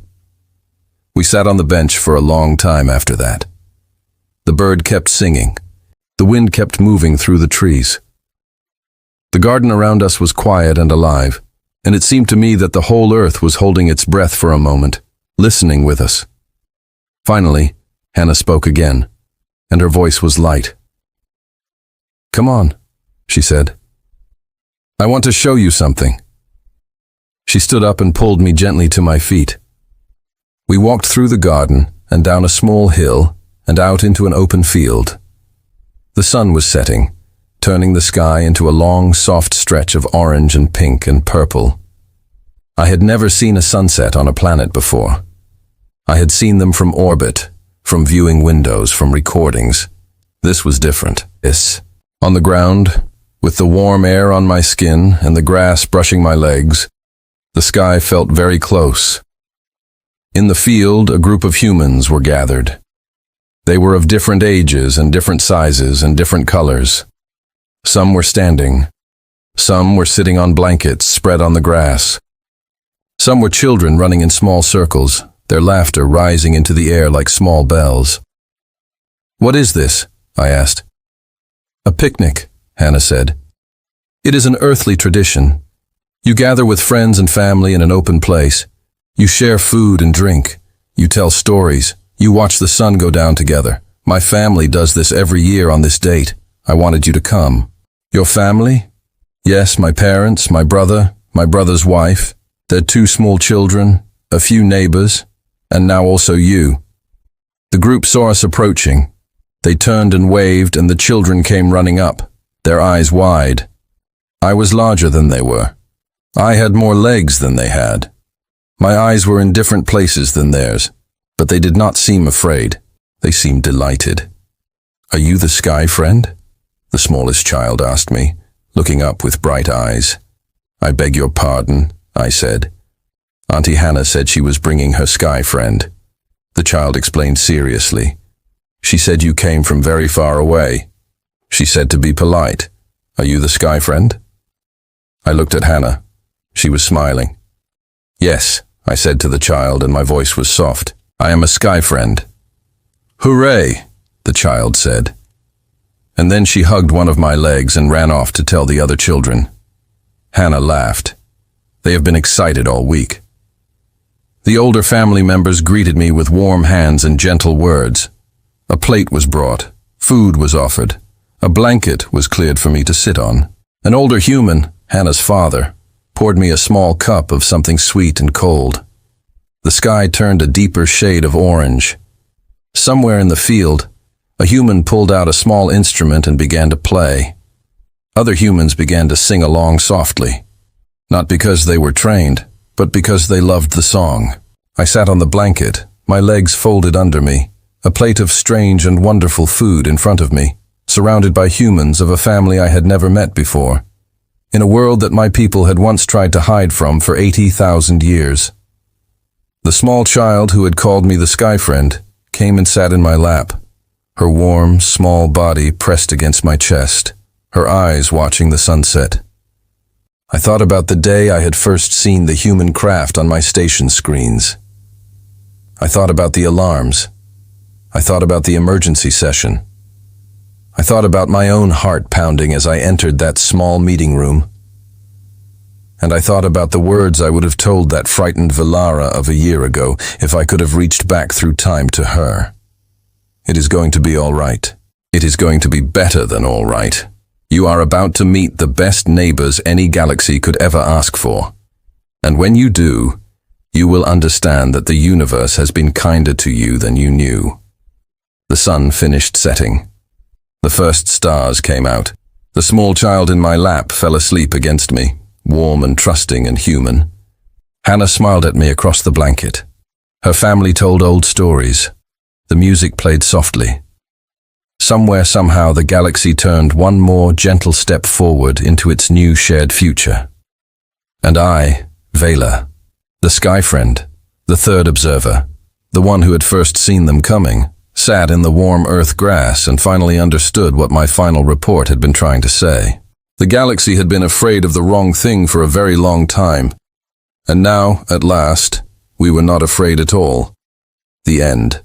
We sat on the bench for a long time after that. The bird kept singing. The wind kept moving through the trees. The garden around us was quiet and alive, and it seemed to me that the whole earth was holding its breath for a moment, listening with us. Finally, Hannah spoke again, and her voice was light. Come on, she said. I want to show you something. She stood up and pulled me gently to my feet. We walked through the garden and down a small hill and out into an open field. The sun was setting, turning the sky into a long, soft stretch of orange and pink and purple. I had never seen a sunset on a planet before. I had seen them from orbit, from viewing windows, from recordings. This was different. On the ground, with the warm air on my skin and the grass brushing my legs, the sky felt very close. In the field, a group of humans were gathered. They were of different ages and different sizes and different colors. Some were standing. Some were sitting on blankets spread on the grass. Some were children running in small circles, their laughter rising into the air like small bells. What is this? I asked. A picnic, Hannah said. It is an earthly tradition. You gather with friends and family in an open place. You share food and drink. You tell stories. You watch the sun go down together. My family does this every year on this date. I wanted you to come. Your family? Yes, my parents, my brother, my brother's wife, their 2 small children, a few neighbors, and now also you. The group saw us approaching. They turned and waved, and the children came running up, their eyes wide. I was larger than they were. I had more legs than they had. My eyes were in different places than theirs, but they did not seem afraid. They seemed delighted. Are you the sky friend? The smallest child asked me, looking up with bright eyes. I beg your pardon, I said. Auntie Hannah said she was bringing her sky friend. The child explained seriously. She said you came from very far away. She said to be polite. Are you the sky friend? I looked at Hannah. She was smiling. Yes, I said to the child, and my voice was soft. I am a sky friend. Hooray, the child said. And then she hugged one of my legs and ran off to tell the other children. Hannah laughed. They have been excited all week. The older family members greeted me with warm hands and gentle words. A plate was brought, food was offered, a blanket was cleared for me to sit on. An older human, Hannah's father, poured me a small cup of something sweet and cold. The sky turned a deeper shade of orange. Somewhere in the field, a human pulled out a small instrument and began to play. Other humans began to sing along softly, not because they were trained, but because they loved the song. I sat on the blanket, my legs folded under me, a plate of strange and wonderful food in front of me, surrounded by humans of a family I had never met before, in a world that my people had once tried to hide from for 80,000 years. The small child who had called me the Sky Friend came and sat in my lap, her warm, small body pressed against my chest, her eyes watching the sunset. I thought about the day I had first seen the human craft on my station screens. I thought about the alarms. I thought about the emergency session. I thought about my own heart pounding as I entered that small meeting room. And I thought about the words I would have told that frightened Velara of a year ago if I could have reached back through time to her. It is going to be all right. It is going to be better than all right. You are about to meet the best neighbors any galaxy could ever ask for. And when you do, you will understand that the universe has been kinder to you than you knew. The sun finished setting. The first stars came out. The small child in my lap fell asleep against me, warm and trusting and human. Hannah smiled at me across the blanket. Her family told old stories. The music played softly. Somewhere, somehow, the galaxy turned one more gentle step forward into its new shared future. And I, Vela, the Sky Friend, the third observer, the one who had first seen them coming, sat in the warm earth grass and finally understood what my final report had been trying to say. The galaxy had been afraid of the wrong thing for a very long time, and now, at last, we were not afraid at all. The end.